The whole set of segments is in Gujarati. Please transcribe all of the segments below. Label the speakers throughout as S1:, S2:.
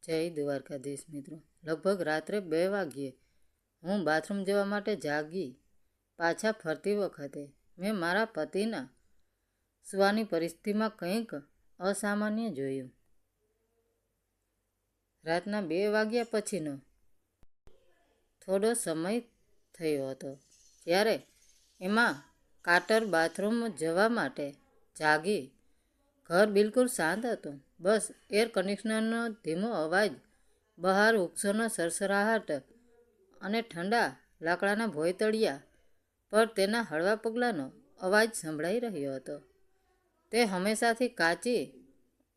S1: જય દ્વારકાધીશ મિત્રો. લગભગ રાત્રે 2 વાગ્યે હું બાથરૂમ જવા માટે જાગી. પાછા ફરતી વખતે મેં મારા પતિના સૂવાની પરિસ્થિતિમાં કંઈક અસામાન્ય જોયું. રાતના 2 વાગ્યા પછીનો થોડો સમય થયો હતો જ્યારે એમાં કાર્ટર બાથરૂમ જવા માટે જાગી. ઘર બિલકુલ શાંત હતું. બસ એર કન્ડિશનરનો ધીમો અવાજ, બહાર વૃક્ષોનો સરસરાહટ અને ઠંડા લાકડાના ભોયતળિયા પર તેના હળવા પગલાંનો અવાજ સંભળાઈ રહ્યો હતો. તે હંમેશાથી કાચી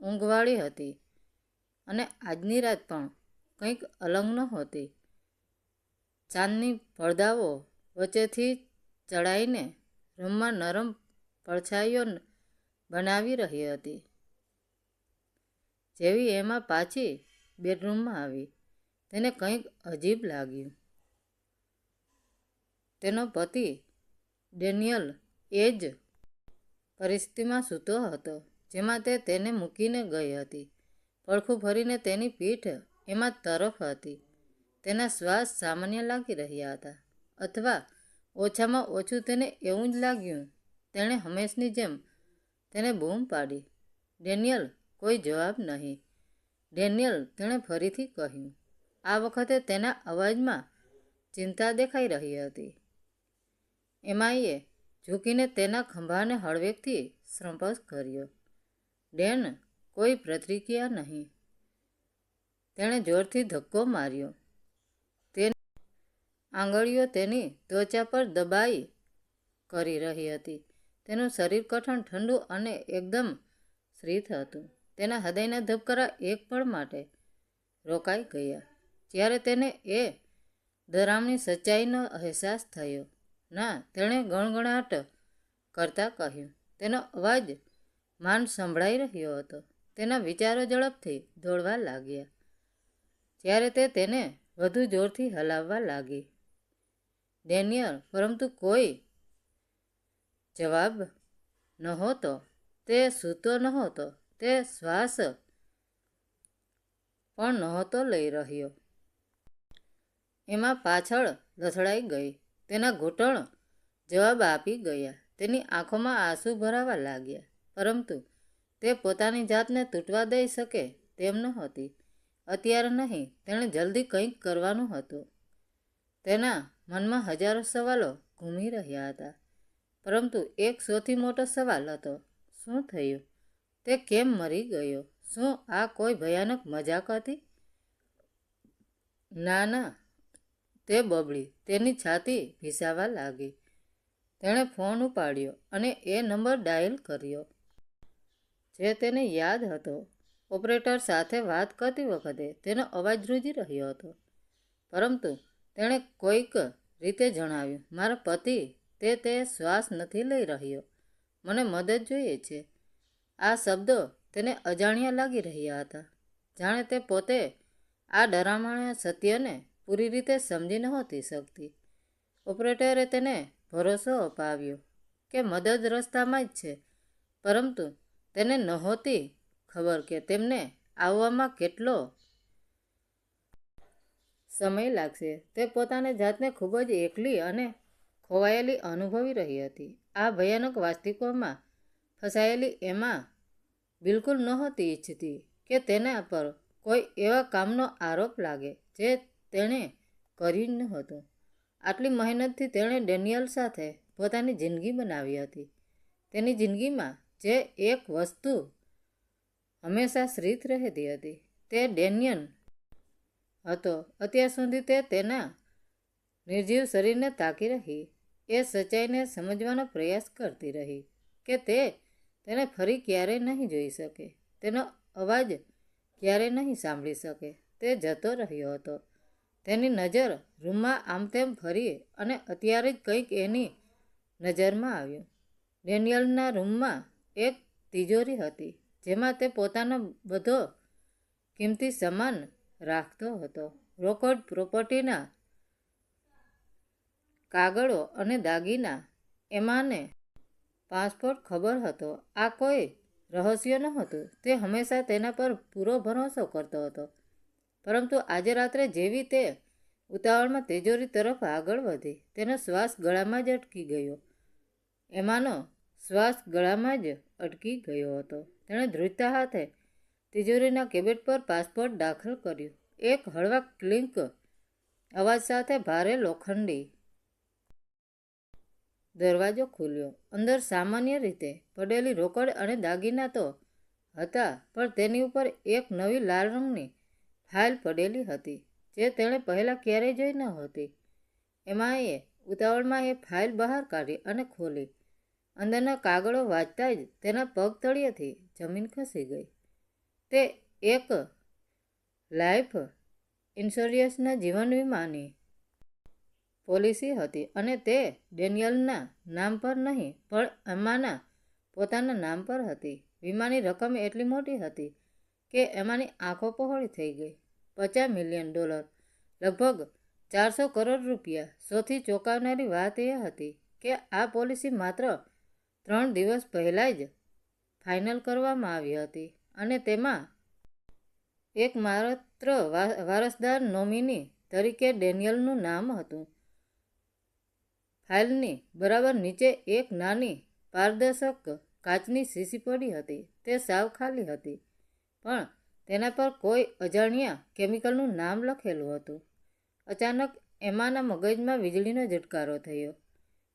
S1: ઊંઘવાળી હતી અને આજની રાત પણ કંઈક અલગ નહોતી. ચાંદની પડદાઓ વચ્ચેથી ચડાઈને રૂમમાં નરમ પડછાયો બનાવી રહી હતી. જેવી એમાં પાછી બેડરૂમમાં આવી, તેને કંઈક અજીબ લાગ્યું. તેનો પતિ ડેનિયલ એ જ પરિસ્થિતિમાં સૂતો હતો જેમાં તે તેને મૂકીને ગઈ હતી. પડખું ફરીને તેની પીઠ એમાં તરફ હતી. તેના શ્વાસ સામાન્ય લાગી રહ્યા હતા, અથવા ઓછામાં ઓછું તેને એવું જ લાગ્યું. તેણે હંમેશની જેમ તેને બૂમ પાડી, "ડેનિયલ!" કોઈ જવાબ નહીં. "ડેનિયલ!" તેણે ફરીથી કહ્યું. આ વખતે તેના અવાજમાં ચિંતા દેખાઈ રહી હતી. એમાએ ઝૂકીને તેના ખંભાને હળવેકથી સ્પર્શ કર્યો. "ડેન!" કોઈ પ્રતિક્રિયા નહીં. તેણે જોરથી ધક્કો માર્યો. તેની આંગળીઓ તેની ત્વચા પર દબાઈ કરી રહી હતી. તેનું શરીર કઠણ, ઠંડુ અને એકદમ શીત હતું. તેના હૃદયના ધબકારા એક પળ માટે રોકાઈ ગયા જ્યારે તેને એ ડરામણી સચ્ચાઈનો અહેસાસ થયો. "ના!" તેણે ગણગણાટ કરતાં કહ્યું. તેનો અવાજ માંડ સંભળાઈ રહ્યો હતો. તેના વિચારો ઝડપથી દોડવા લાગ્યા જ્યારે તે તેને વધુ જોરથી હલાવવા લાગી. "ડેનિયલ!" પરંતુ કોઈ જવાબ નહોતો. તે સૂતો નહોતો. તે શ્વાસ પણ નહોતો લઈ રહ્યો. એમાં પાછળ લથડાઈ ગઈ. તેના ઘૂંટણ જવાબ આપી ગયા. તેની આંખોમાં આંસુ ભરાવા લાગ્યા, પરંતુ તે પોતાની જાતને તૂટવા દઈ શકે તેમ નહોતી. અત્યારે નહીં. તેણે જલ્દી કંઈક કરવાનું હતું. તેના મનમાં હજારો સવાલો ઘૂમી રહ્યા હતા, પરંતુ એક સૌથી મોટો સવાલ હતો, શું થયું? તે કેમ મરી ગયો? શું આ કોઈ ભયાનક મજાક હતી? "ના, ના!" તે બબડી. તેની છાતી ભીસાવા લાગી. તેણે ફોન ઉપાડ્યો અને એ નંબર ડાયલ કર્યો જે તેને યાદ હતો. ઓપરેટર સાથે વાત કરતી વખતે તેનો અવાજ ધ્રુજી રહ્યો હતો, પરંતુ તેણે કોઈક રીતે જણાવ્યું, "મારા પતિ, તે શ્વાસ નથી લઈ રહ્યો. મને મદદ જોઈએ છે." આ શબ્દો તેને અજાણ્યા લાગી રહ્યા હતા, જાણે તે પોતે આ ડરામણા સત્યને પૂરી રીતે સમજી નહોતી શકતી. ઓપરેટરે તેને ભરોસો અપાવ્યો કે મદદ રસ્તામાં જ છે, પરંતુ તેને નહોતી ખબર કે તેમને આવવામાં કેટલો સમય લાગશે. તે પોતાની જાતને ખૂબ જ એકલી અને ખોવાયેલી અનુભવી રહી હતી. આ ભયાનક વાસ્તવિકતામાં ફસાયેલી એમા બિલકુલ નહોતી ઈચ્છતી કે તેના પર કોઈ એવા કામનો આરોપ લાગે જે તેણે કર્યું જ નહોતું. આટલી મહેનતથી તેણે ડેનિયલ સાથે પોતાની જિંદગી બનાવી હતી. તેની જિંદગીમાં જે એક વસ્તુ હંમેશા સ્થિર રહેતી હતી, તે ડેનિયલ હતો. અત્યાર સુધી તે તેના નિર્જીવ શરીરને તાકી રહી, એ સચ્ચાઈને સમજવાનો પ્રયાસ કરતી રહી કે તે તેને ફરી ક્યારેય નહીં જોઈ શકે, તેનો અવાજ ક્યારેય નહીં સાંભળી શકે. તે જતો રહ્યો હતો. તેની નજર રૂમમાં આમતેમ ફરી અને અત્યારે જ કંઈક એની નજરમાં આવ્યું. ડેનિયલના રૂમમાં એક તિજોરી હતી જેમાં તે પોતાનો બધો કિંમતી સામાન રાખતો હતો. રોકડ, પ્રોપર્ટીના કાગળો અને દાગીના. એમાને પાસપોર્ટ ખબર હતો. આ કોઈ રહસ્ય નહોતું. તે હંમેશા તેના પર પૂરો ભરોસો કરતો હતો. પરંતુ આજે રાત્રે જેવી તે ઉતાવળમાં તિજોરી તરફ આગળ વધી, તેનો શ્વાસ ગળામાં જ અટકી ગયો. એમાનો શ્વાસ ગળામાં જ અટકી ગયો હતો. તેણે ધ્રુજતા હાથે તિજોરીના કેબિન પર પાસપોર્ટ દાખલ કર્યું. એક હળવા ક્લિંક અવાજ સાથે ભારે લોખંડી દરવાજો ખુલ્યો. અંદર સામાન્ય રીતે પડેલી રોકડ અને દાગીના તો હતા, પણ તેની ઉપર એક નવી લાલ રંગની ફાઇલ પડેલી હતી, જે તેણે પહેલાં ક્યારેય જોઈ નહોતી. એમાએ ઉતાવળમાં એ ફાઇલ બહાર કાઢી અને ખોલી. અંદરના કાગળો વાંચતા જ તેના પગ તળિયેથી જમીન ખસી ગઈ. તે એક લાઈફ ઇન્સ્યોરન્સના જીવન વીમાની પોલિસી હતી અને તે ડેનિયલના નામ પર નહીં, પણ એમાના પોતાના નામ પર હતી. વીમાની રકમ એટલી મોટી હતી કે એમાની આંખો પહોળી થઈ ગઈ. $50 મિલિયન, લગભગ 400 કરોડ રૂપિયા. સૌથી ચોંકાવનારી વાત એ હતી કે આ પોલિસી માત્ર 3 દિવસ પહેલાં જ ફાઇનલ કરવામાં આવી હતી અને તેમાં એક માત્ર વારસદાર નોમિની તરીકે ડેનિયલનું નામ હતું. ફાઇલની બરાબર નીચે એક નાની પારદર્શક કાચની શીશી પડી હતી. તે સાવ ખાલી હતી, પણ તેના પર કોઈ અજાણ્યા કેમિકલનું નામ લખેલું હતું. અચાનક એમાના મગજમાં વીજળીનો ઝટકારો થયો.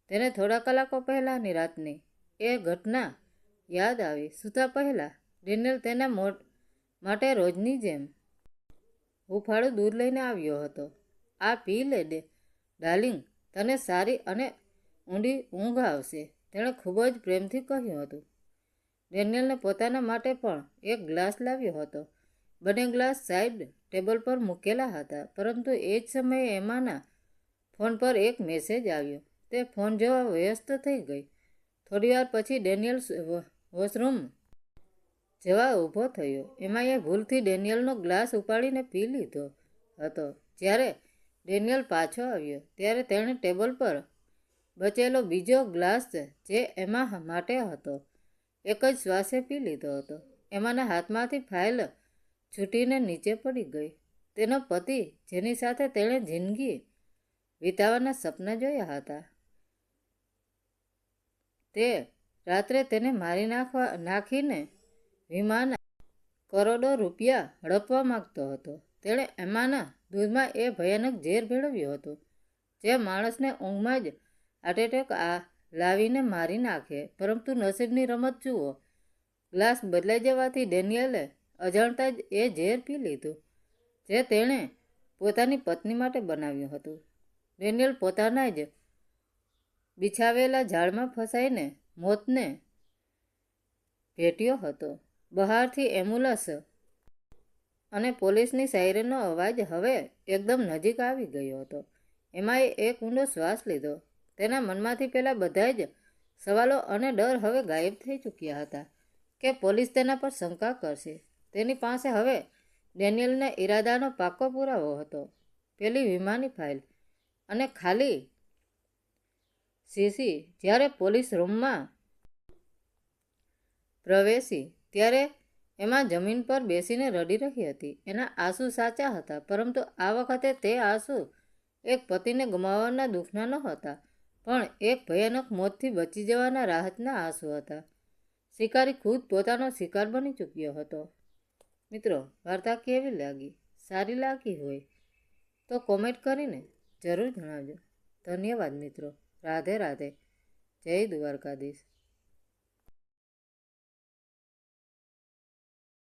S1: તેને થોડા કલાકો પહેલાંની રાતની એ ઘટના યાદ આવી. સૂતા પહેલાં ડેનિયલ તેના માટે રોજની જેમ હૂંફાળું દૂધ લઈને આવ્યો હતો. આ પી લે ડાર્લિંગ, તને સારી અને ઊંડી ઊંઘ આવશે, તેણે ખૂબ જ પ્રેમથી કહ્યું હતું. ડેનિયલને પોતાના માટે પણ એક ગ્લાસ લાવ્યો હતો. બંને ગ્લાસ સાઇડ ટેબલ પર મૂકેલા હતા, પરંતુ એ જ સમયે એમાના ફોન પર એક મેસેજ આવ્યો. તે ફોન જોવા વ્યસ્ત થઈ ગઈ. થોડીવાર પછી ડેનિયલ વોશરૂમ જવા ઊભો થયો. એમાએ ભૂલથી ડેનિયલનો ગ્લાસ ઉપાડીને પી લીધો હતો. જ્યારે ડેનિયલ પાછો આવ્યો ત્યારે તેણે ટેબલ પર બચેલો બીજો ગ્લાસ, જે એમા માટે હતો, એક જ શ્વાસે પી લીધો હતો. એમાના હાથમાંથી ફાઇલ છૂટીને નીચે પડી ગઈ. તેનો પતિ, જેની સાથે તેણે જિંદગી વિતાવવાના સપના જોયા હતા, તે રાત્રે તેને મારી નાખીને વીમાના કરોડો રૂપિયા હડપવા માંગતો હતો. તેણે એમાના દૂધમાં એ ભયાનક ઝેર ભેળવ્યું હતું, જે માણસને ઊંઘમાં જ હાર્ટ એટેક લાવીને મારી નાખે. પરંતુ નસીબની રમત જુઓ. ગ્લાસ બદલાઈ જવાથી ડેનિયલે અજાણતા જ એ ઝેર પી લીધું, જે તેણે પોતાની પત્ની માટે બનાવ્યું હતું. ડેનિયલ પોતાના જ બિછાવેલા ઝાડમાં ફસાઈને મોતને ભેટ્યો હતો. બહારથી એમ્બ્યુલન્સ અને પોલીસની સાયરનનો અવાજ હવે એકદમ નજીક આવી ગયો હતો. એમાએ એક ઊંડો શ્વાસ લીધો. તેના મનમાંથી પેલા બધા જ સવાલો અને ડર હવે ગાયબ થઈ ચૂક્યા હતા કે પોલીસ તેના પર શંકા કરશે. તેની પાસે હવે ડેનિયલના ઈરાદાનો પાક્કો પુરાવો હતો. પેલી વીમાની ફાઇલ અને ખાલી શીશી. જ્યારે પોલીસ રૂમમાં પ્રવેશી ત્યારે એમાં જમીન પર બેસીને રડી રહી હતી. એના આંસુ સાચા હતા, પરંતુ આ વખતે તે આંસુ એક પતિને ગુમાવવાના દુઃખના નહોતા, પણ એક ભયાનક મોતથી બચી જવાના રાહતના આંસુ હતા. શિકારી ખુદ પોતાનો શિકાર બની ચૂક્યો હતો. મિત્રો, વાર્તા કેવી લાગી? સારી લાગી હોય તો કોમેન્ટ કરીને જરૂર જણાવજો. ધન્યવાદ મિત્રો. રાધે રાધે. જય દ્વારકાધીશ.